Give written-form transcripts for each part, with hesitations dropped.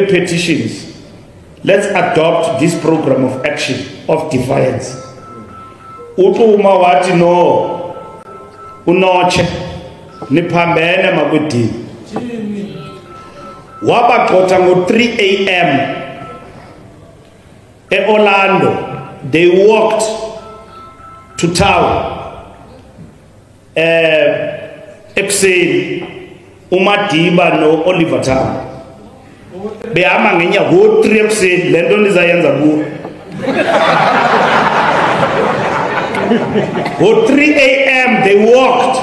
petitions. Let's adopt this program of action of defiance. Utuma wati no unoche niphambene makwedini. Wabaqotha ngo 3 a.m. Orlando. They walked to town. Ekuseni uMadiba no Oliver Tambo behamba ngenya go 3 ekuseni lento lizayenza ku go 3 a.m. they walked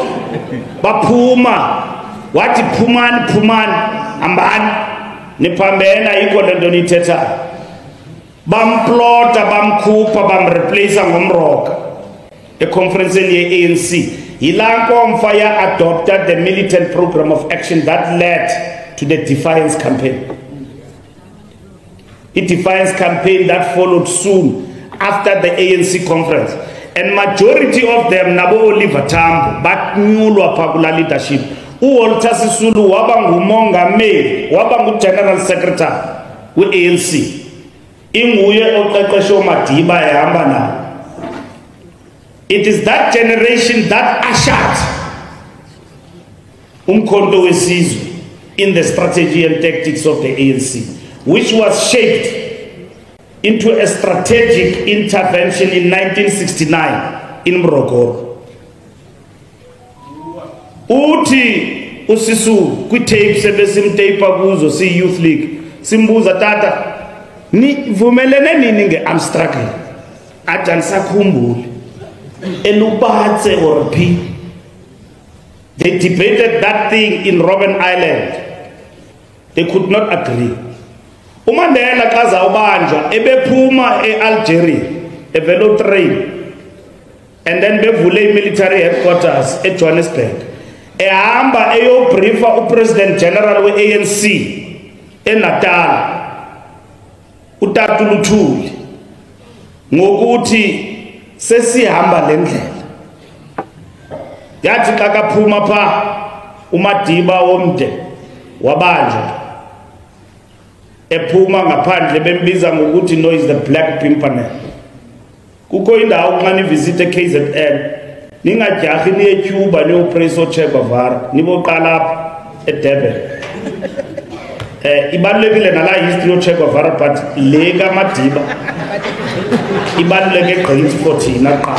baphuma wathi phumani ambani niphambena iko lento nithetha bamplota bamkhupha bamreplace ngomroka conference ye ANC. Ilankomfaya adopted the militant program of action that led to the defiance campaign. A defiance campaign that followed soon after the ANC conference. And majority of them, Nabo Oliver Tambo, but nyulwa pakula leadership. Walter Sisulu wabangu mongameli, wabangu general secretary with ANC. Inguye oqeqesho Madiba ehamba nayo. It is that generation that ushered Umkhonto wesizwe in the strategy and tactics of the ANC, which was shaped into a strategic intervention in 1969 in Morogoro. Uthi uSisulu kwi-tapes ebesimtape kuzo si-Youth League simbuza tata nivumelene nini nge-armed struggle athi andisakhumbuli Elubatse or P. They debated that thing in Robben Island. They could not agree. uMandela kaza ubanjwa ebephuma eAlgeria evelo train and then bevule military headquarters eJohannesburg ehamba eyobriefa uPresident General weANC eNatal uTatu Luthuli ngokuthi sesihamba lendlela yathi kakaphuma pha uMadiba womde wabanjwa ephuma ngaphandle bembiza ngokuthi no is the Black Pimpernel. Kukho indawo xa nivisit eKZN ningajahi niye eCuba niyopress Che Guevara niboqala apha eDurban. Ibalulekile nala history Che Guevara but le kaMadiba ibaluleke gqithi for thina qha.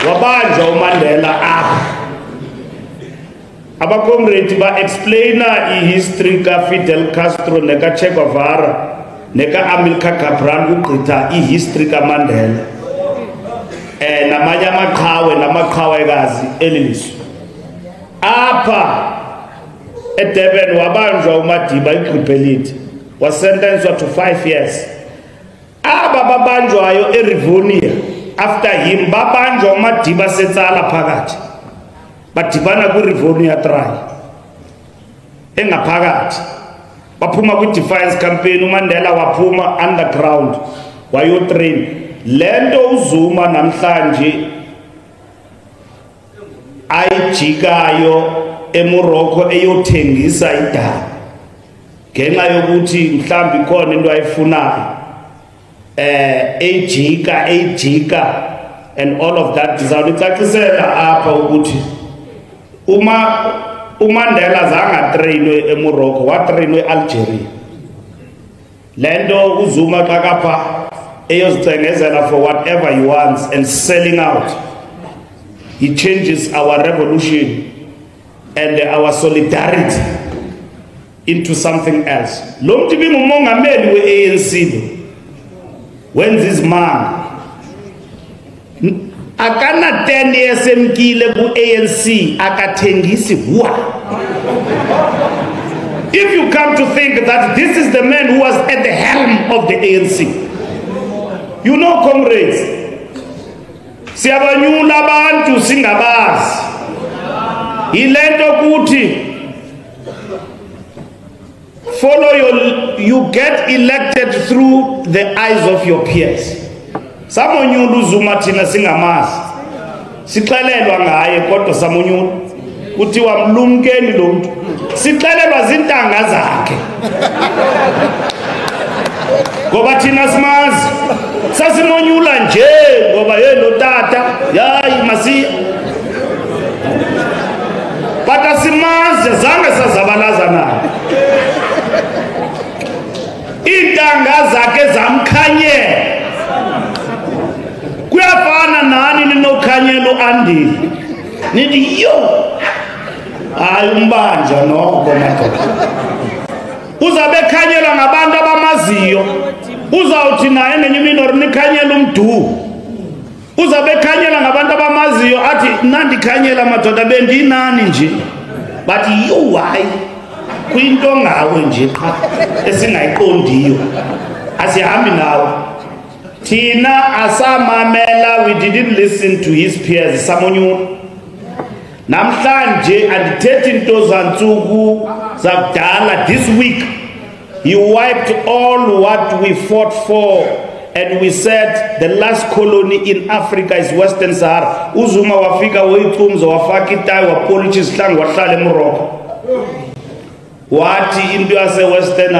Wabanjwa uMandela apha. Abacomrade ba explainer history ka Fidel Castro neka Che Guevara neka Amilcar Cabral kugqitha history ka Mandela. Namanye amaqhawekazi elilizwe. Apha eDurban wabanjwa uMadiba iGripelite was sentenced to 5 years. Aba babanjwayo eRivonia after him babanjwa uMadiba setsala phakathi. Badibana kwiRivonia trial engaphakathi baphuma kwi-defiance campaign uMandela waphuma underground wayotrain lento uZuma namhlanje ayijikayo eMorocco eyothengisa idaba ngenxa yokuthi mhlambi khona into ayifunayo ejika and all of that dizawulicacisela apha ukuthi uMandela zanga trainwe eMorocco watrainwe eAlgeria lento uZuma xa kapha eyozicengezela for whatever he wants and selling out. He changes our revolution and our solidarity into something else. Lo mntu bingumongameli weANC when this man akana 10 years emkile kuANC akathengisi huwa. If you come to think that this is the man who was at the helm of the ANC, you know, comrades, siyabanyula abantu singabazi ilento kuthi you get elected through the eyes of your peers. Samonyulu uZuma thina singamazi sixelelwa ngaye kodwa samonyulu kuthiwa mlumkeni lo mntu sixelelwa zintanga zakhe ngoba thina simazi sasimonyula nje ngoba yelo tata yayi masiya bata simazi zange sazabalaza naye intanga zakhe zamkhanyela kuyafana nani ninokhanyelo andile nithi yo hayi umbanja noko madoda uzabe khanyelwa ngabantu abamaziyo uzawuthi naye nenye imini or nikhanyela umdu uzabe khanyelwa ngabantu abamaziyo athi nandikhanyela madoda bendinani nje bathi yo hayi kuyinto ngawe nje qha esingayiqondiyo asihambi nawe thina asamamela we didn't listen to his peers samonyula namhlanje andithethi into zantsuku zakudala this week he wiped all what we fought for and we said the last colony in Africa is Western Sahara uzuma wafika woyicumza wafaka itayi wapolish isihlangu wahlala eMorocco wathi into yase-Western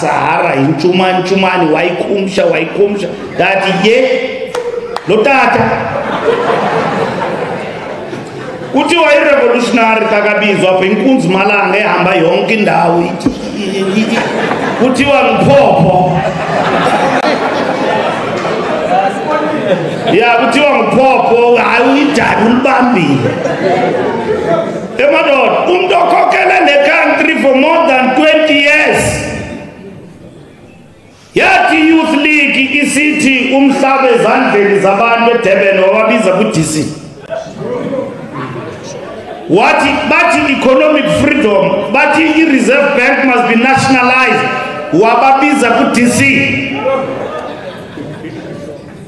Sahara intshumani wayikhumsha ndathi ye lo tata kuthiwa i-revolutionary takabizwa apha inkunzi malanga ehamba yonke indawo kuthiwa nguphopho ya kuthiwa nguphopho hayi uyidani ulibambile emadoda umntu okhokele le country for more than 20 years yathi youth league isithi umhlaba ezandleni zabantu eDurban wababiza ku-DC bathi economic freedom bathi i-reserve bank must be nationalized wababiza ku-DC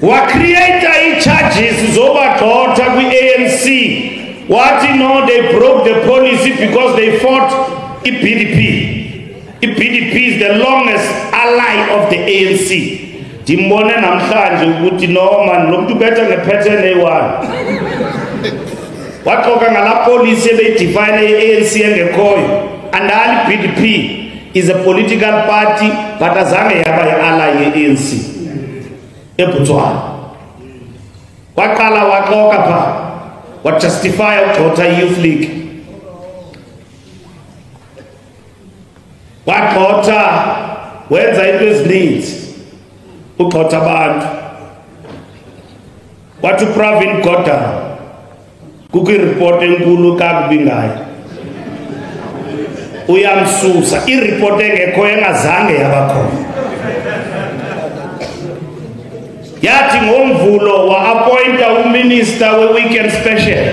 wacreata ii-charges zobagxotha kwi-ANC wathi no they broke the policy because they fought i-BDP. I-BDP is the longest ally of the ANC. Ndimbone namhlanje ukuthi no man lo muntu bethe ngepattern eyi-1 waxoka ngala policy ebeyidefine i-ANC engekhoyo andali i-BDP is a political party but azange yaba yi-ally ye-ANC eBotswana waqala waxoka pha wajustify ukugxotha i-youth league wagxotha wenza into ezininzi ugxotha abantu wathi uPravin Gordhan kukho iripoti enkulu kakubi ngayo uyamsusa iripoti engekhoyo engazange yabakhona yathi ngoMvulo wa-appointa uminister we-weekend special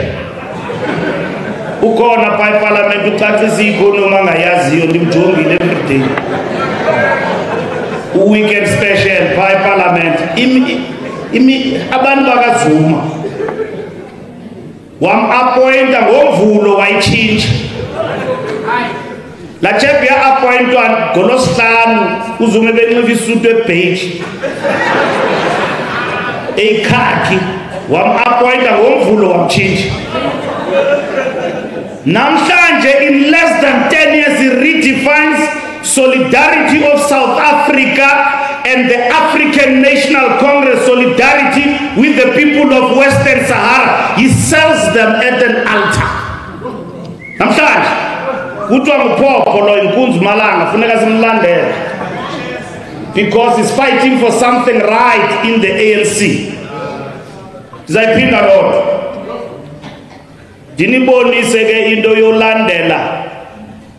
ukhona pha eParliament ucacisa i-economy angayaziyo ndimjongile everyday u-weekend special pha eParliament abantu bakazuma wam-appointa ngoMvulo wayitshintsha la chep ya-appointwa ngolosihlanu uZuma ebenxiba isutu ebeige eyikhakhi wam-appointa ngoMvulo wamtshintsha namhlanje in less than 10 years he redefines solidarity of South Africa and the African National Congress solidarity with the people of Western Sahara. He sells them at an altar. Namhlanje kuthiwa nguphopho lo inkunzi malanga funeka simlandele because he's fighting for something right in the ANC. Ndizayiphinda loo ndinibonise ke into yolandela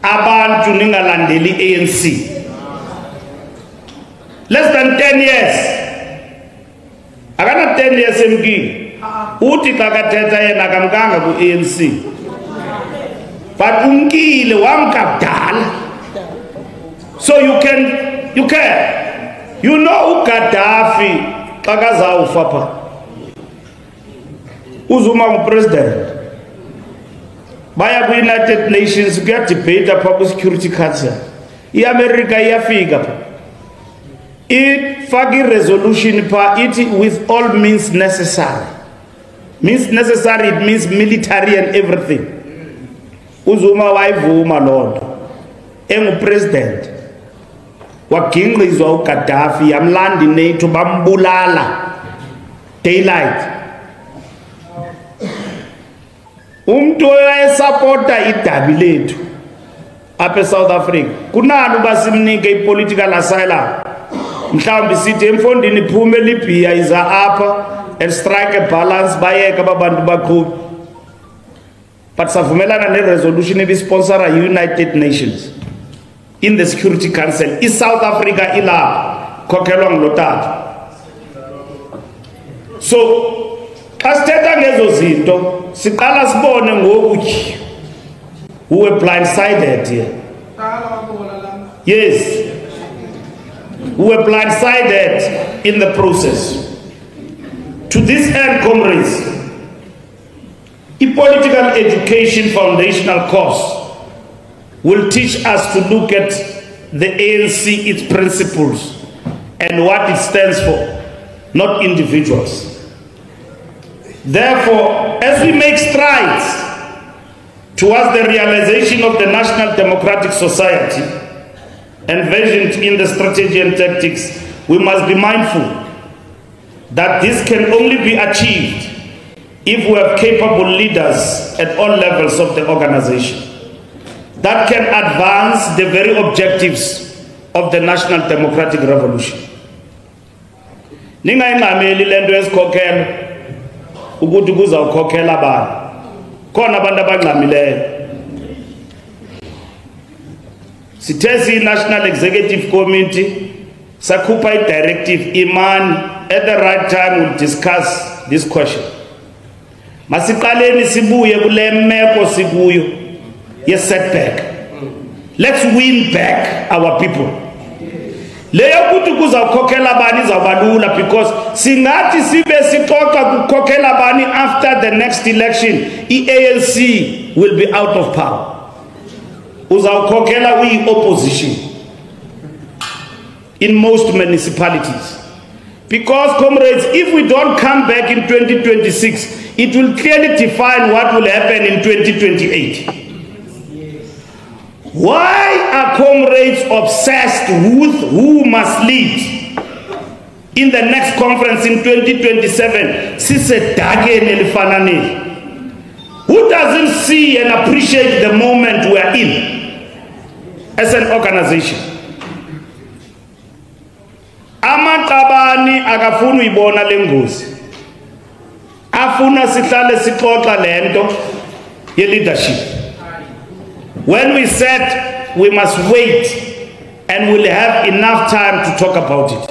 abantu ningalandeli ANC. Less than 10 years akana 10 years emkile uthi xa kathetha yena akamkanga ku-ANC but umkile wamkadala so you know uGaddafi xa kazawufa pha uZuma ngupresident baya ku-United Nations kuyadebate apha ku-Security Council i-America iyafika pha ifaka i-resolution pha ithi with all means necessary. Means necessary, it means military and everything. uZuma wayivuma lonto engupresident wagingqizwa uGaddafi yamlanda iNATO bambulala daylight. Umuntu oyayesupporta idabi lethu apha eSouth Africa kunani uba simnike ipolitical asylum, mhlawumbi sithi emfondini iphume libhiya iza apha and strike a balance bayeka babantu baqhubi, but savumelana ne-resolution ebisponsora yi-United Nations in the Security Council. I-South Africa ilapha khokhelwa ngulotata. So xa sithetha ngezo zinto siqala sibone ngokuthi we were blindsided here. Yes, we were blindsided in the process. To this end, comrades, a political education foundational course will teach us to look at the ANC, its principles, and what it stands for, not individuals. Therefore, as we make strides towards the realization of the National Democratic Society envisioned in the strategy and tactics, we must be mindful that this can only be achieved if we have capable leaders at all levels of the organization that can advance the very objectives of the National Democratic Revolution. Ningayinqameli lento yesikhokhelo ukuthi kuzawukhokhela abantu. Khona abantu abangxamileyo. Sithe National Executive Committee sakhupha i-directive imani. At the right time we'll discuss this question. Masiqaleni sibuye kule meko sikuyo ye setback. Let's win back our people. Leyo kuthi kuzawukhokhela bani izawubalula because singathi sibe sixoxa kukhokhela bani after the next election, i-ANC will be out of power. Uzawukhokhela uyi-opposition in most municipalities. Because, comrades, if we don't come back in 2026, it will clearly define what will happen in 2028. Why are comrades obsessed with who must lead in the next conference in 2027? Who doesn't see and appreciate the moment we are in as an organization? Amaqabani akafuna uyibona lengozi. Afuna sihlale sixoxa lento ye leadership. When we said we must wait and we'll have enough time to talk about it.